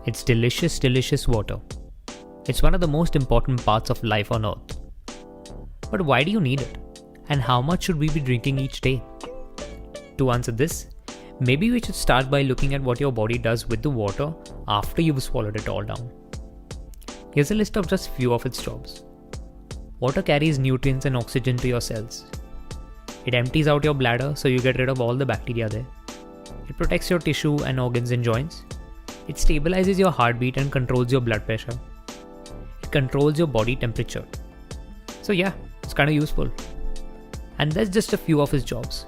It's delicious, delicious water. It's one of the most important parts of life on earth. But why do you need it? And how much should we be drinking each day? To answer this, maybe we should start by looking at what your body does with the water after you've swallowed it all down. Here's a list of just few of its jobs. Water carries nutrients and oxygen to your cells. It empties out your bladder so you get rid of all the bacteria there. It protects your tissue and organs and joints. It stabilizes your heartbeat and controls your blood pressure. It controls your body temperature. So yeah, it's kind of useful. And that's just a few of its jobs.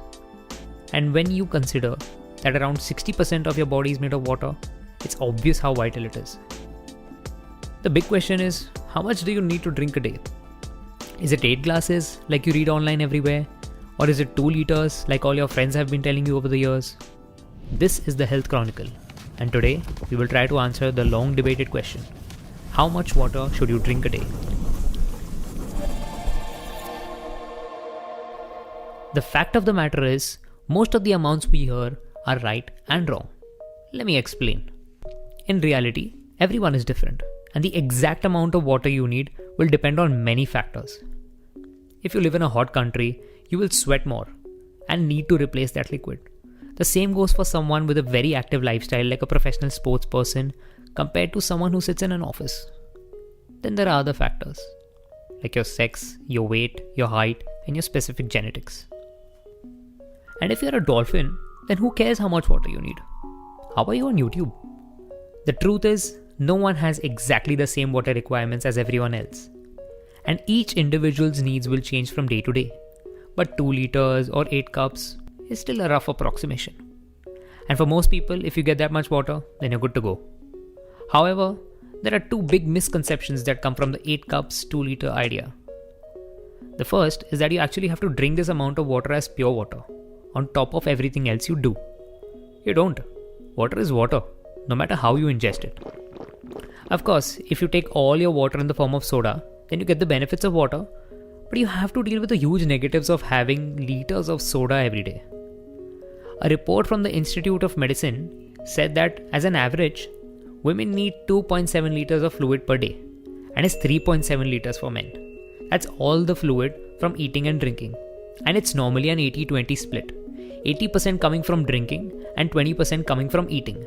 And when you consider that around 60% of your body is made of water, it's obvious how vital it is. The big question is, how much do you need to drink a day? Is it 8 glasses like you read online everywhere? Or is it 2 liters like all your friends have been telling you over the years? This is the Health Chronicle, and today we will try to answer the long debated question: how much water should you drink a day? The fact of the matter is, most of the amounts we hear are right and wrong. Let me explain. In reality, everyone is different, and the exact amount of water you need will depend on many factors. If you live in a hot country, you will sweat more and need to replace that liquid. The same goes for someone with a very active lifestyle like a professional sports person compared to someone who sits in an office. Then there are other factors like your sex, your weight, your height, and your specific genetics. And if you're a dolphin, then who cares how much water you need? How are you on YouTube? The truth is, no one has exactly the same water requirements as everyone else. And each individual's needs will change from day to day. But 2 liters or 8 cups is still a rough approximation. And for most people, if you get that much water, then you're good to go. However, there are 2 big misconceptions that come from the 8 cups 2 liter idea. The first is that you actually have to drink this amount of water as pure water, on top of everything else you do. You don't. Water is water, no matter how you ingest it. Of course, if you take all your water in the form of soda, then you get the benefits of water, but you have to deal with the huge negatives of having liters of soda every day. A report from the Institute of Medicine said that as an average, women need 2.7 liters of fluid per day, and is 3.7 liters for men. That's all the fluid from eating and drinking, and it's normally an 80-20 split. 80% coming from drinking and 20% coming from eating.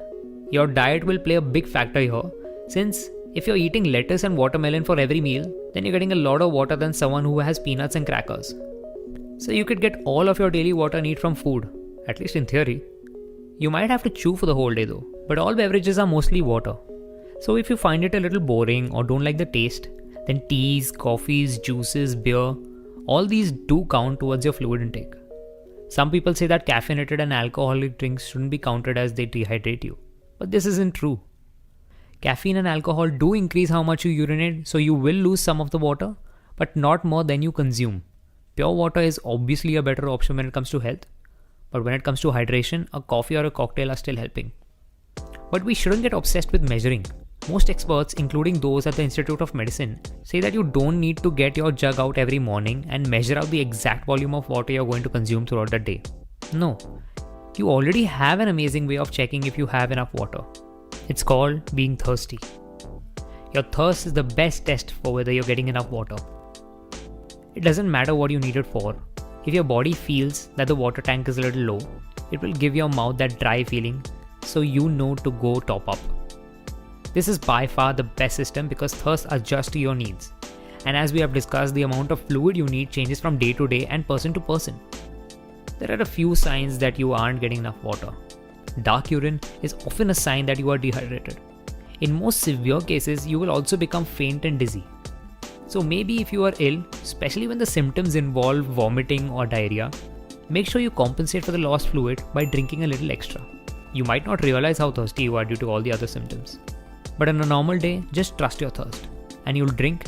Your diet will play a big factor here, since if you're eating lettuce and watermelon for every meal, then you're getting a lot of water than someone who has peanuts and crackers. So you could get all of your daily water need from food, at least in theory. You might have to chew for the whole day though, but all beverages are mostly water. So if you find it a little boring or don't like the taste, then teas, coffees, juices, beer, all these do count towards your fluid intake. Some people say that caffeinated and alcoholic drinks shouldn't be counted as they dehydrate you, but this isn't true. Caffeine and alcohol do increase how much you urinate, so you will lose some of the water, but not more than you consume. Pure water is obviously a better option when it comes to health, but when it comes to hydration, a coffee or a cocktail are still helping. But we shouldn't get obsessed with measuring. Most experts, including those at the Institute of Medicine, say that you don't need to get your jug out every morning and measure out the exact volume of water you're going to consume throughout the day. No, you already have an amazing way of checking if you have enough water. It's called being thirsty. Your thirst is the best test for whether you're getting enough water. It doesn't matter what you need it for. If your body feels that the water tank is a little low, it will give your mouth that dry feeling, so you know to go top up. This is by far the best system because thirst adjusts to your needs. And as we have discussed, the amount of fluid you need changes from day to day and person to person. There are a few signs that you aren't getting enough water. Dark urine is often a sign that you are dehydrated. In most severe cases, you will also become faint and dizzy. So maybe if you are ill, especially when the symptoms involve vomiting or diarrhea, make sure you compensate for the lost fluid by drinking a little extra. You might not realize how thirsty you are due to all the other symptoms. But on a normal day, just trust your thirst and you'll drink